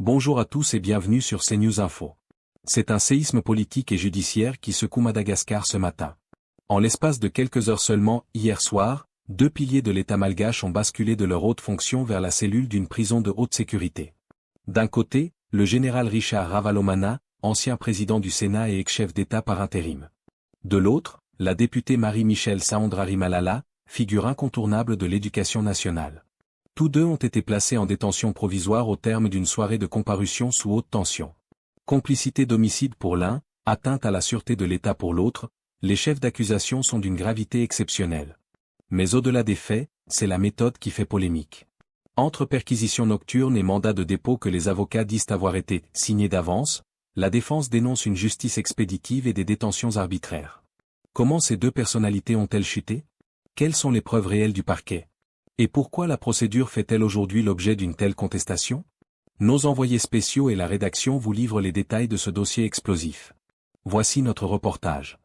Bonjour à tous et bienvenue sur CNews Info. C'est un séisme politique et judiciaire qui secoue Madagascar ce matin. En l'espace de quelques heures seulement, hier soir, deux piliers de l'État malgache ont basculé de leur haute fonction vers la cellule d'une prison de haute sécurité. D'un côté, le général Richard Ravalomanana, ancien président du Sénat et ex-chef d'État par intérim. De l'autre, la députée Marie-Michelle Saondra-Rimalala, figure incontournable de l'éducation nationale. Tous deux ont été placés en détention provisoire au terme d'une soirée de comparution sous haute tension. Complicité d'homicide pour l'un, atteinte à la sûreté de l'État pour l'autre, les chefs d'accusation sont d'une gravité exceptionnelle. Mais au-delà des faits, c'est la méthode qui fait polémique. Entre perquisitions nocturnes et mandats de dépôt que les avocats disent avoir été signés d'avance, la défense dénonce une justice expéditive et des détentions arbitraires. Comment ces deux personnalités ont-elles chuté? Quelles sont les preuves réelles du parquet? Et pourquoi la procédure fait-elle aujourd'hui l'objet d'une telle contestation? Nos envoyés spéciaux et la rédaction vous livrent les détails de ce dossier explosif. Voici notre reportage.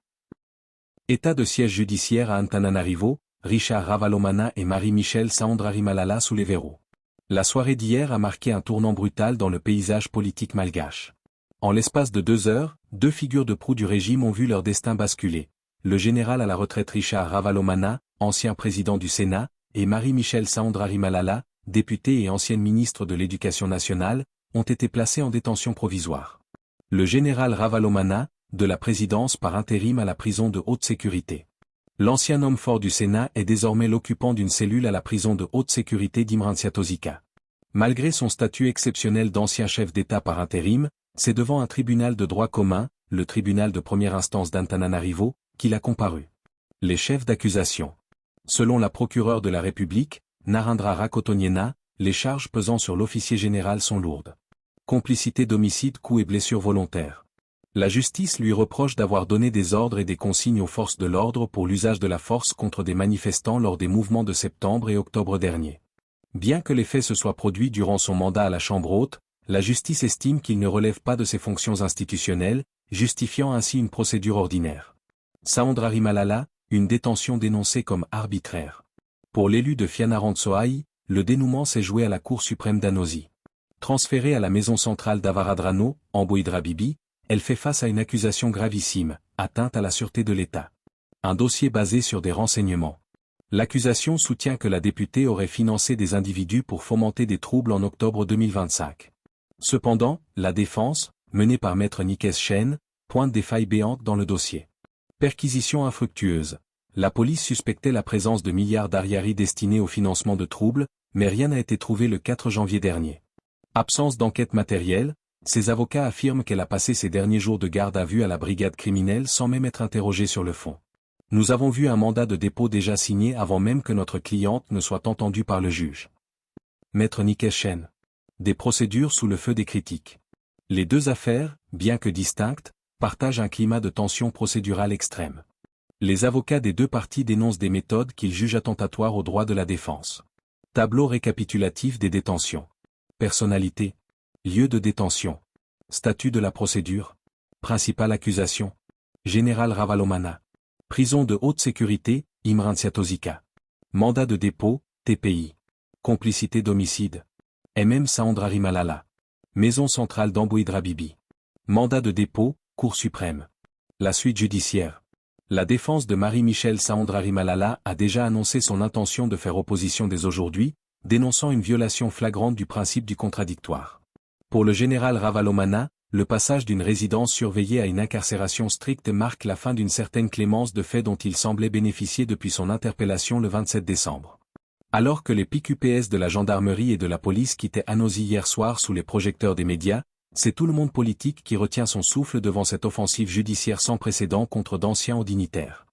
État de siège judiciaire à Antananarivo, Richard Ravalomanana et Marie-Michelle Saondra-Rimalala sous les verrous. La soirée d'hier a marqué un tournant brutal dans le paysage politique malgache. En l'espace de 2 heures, deux figures de proue du régime ont vu leur destin basculer. Le général à la retraite Richard Ravalomanana, ancien président du Sénat, et Marie-Michelle Saondra-Rimalala, députée et ancienne ministre de l'Éducation nationale, ont été placés en détention provisoire. Le général Ravalomanana, de la présidence par intérim à la prison de haute sécurité. L'ancien homme fort du Sénat est désormais l'occupant d'une cellule à la prison de haute sécurité d'Imrantsiatozika. Malgré son statut exceptionnel d'ancien chef d'État par intérim, c'est devant un tribunal de droit commun, le tribunal de première instance d'Antananarivo, qu'il a comparu. Les chefs d'accusation. Selon la procureure de la République, Narendra Rakotoniena, les charges pesant sur l'officier général sont lourdes. Complicité d'homicide, coups et blessures volontaires. La justice lui reproche d'avoir donné des ordres et des consignes aux forces de l'ordre pour l'usage de la force contre des manifestants lors des mouvements de septembre et octobre dernier. Bien que les faits se soient produits durant son mandat à la Chambre haute, la justice estime qu'il ne relève pas de ses fonctions institutionnelles, justifiant ainsi une procédure ordinaire. Saondra-Rimalala, une détention dénoncée comme arbitraire. Pour l'élu de Fianarantsoa, le dénouement s'est joué à la Cour suprême d'Anosi. Transférée à la maison centrale d'Avaradrano, en Boïdrabibi, elle fait face à une accusation gravissime, atteinte à la sûreté de l'État. Un dossier basé sur des renseignements. L'accusation soutient que la députée aurait financé des individus pour fomenter des troubles en octobre 2025. Cependant, la défense, menée par Maître Nikes Chen, pointe des failles béantes dans le dossier. Perquisition infructueuse. La police suspectait la présence de milliards d'ariari destinés au financement de troubles, mais rien n'a été trouvé le 4 janvier dernier. Absence d'enquête matérielle, ses avocats affirment qu'elle a passé ses derniers jours de garde à vue à la brigade criminelle sans même être interrogée sur le fond. Nous avons vu un mandat de dépôt déjà signé avant même que notre cliente ne soit entendue par le juge. Maître Nikes Chen. Des procédures sous le feu des critiques. Les deux affaires, bien que distinctes, partagent un climat de tension procédurale extrême. Les avocats des deux parties dénoncent des méthodes qu'ils jugent attentatoires aux droits de la défense. Tableau récapitulatif des détentions. Personnalité. Lieu de détention. Statut de la procédure. Principale accusation. Général Ravalomanana. Prison de haute sécurité, Imrantsiatozika. Mandat de dépôt, TPI. Complicité d'homicide. Saondra-Rimalala. Maison centrale d'Amboïdrabibi. Mandat de dépôt, Cour suprême. La suite judiciaire. La défense de Marie-Michelle Saondra-Rimalala a déjà annoncé son intention de faire opposition dès aujourd'hui, dénonçant une violation flagrante du principe du contradictoire. Pour le général Ravalomanana, le passage d'une résidence surveillée à une incarcération stricte marque la fin d'une certaine clémence de fait dont il semblait bénéficier depuis son interpellation le 27 décembre. Alors que les PQPS de la gendarmerie et de la police quittaient Anosi hier soir sous les projecteurs des médias, c'est tout le monde politique qui retient son souffle devant cette offensive judiciaire sans précédent contre d'anciens hauts dignitaires.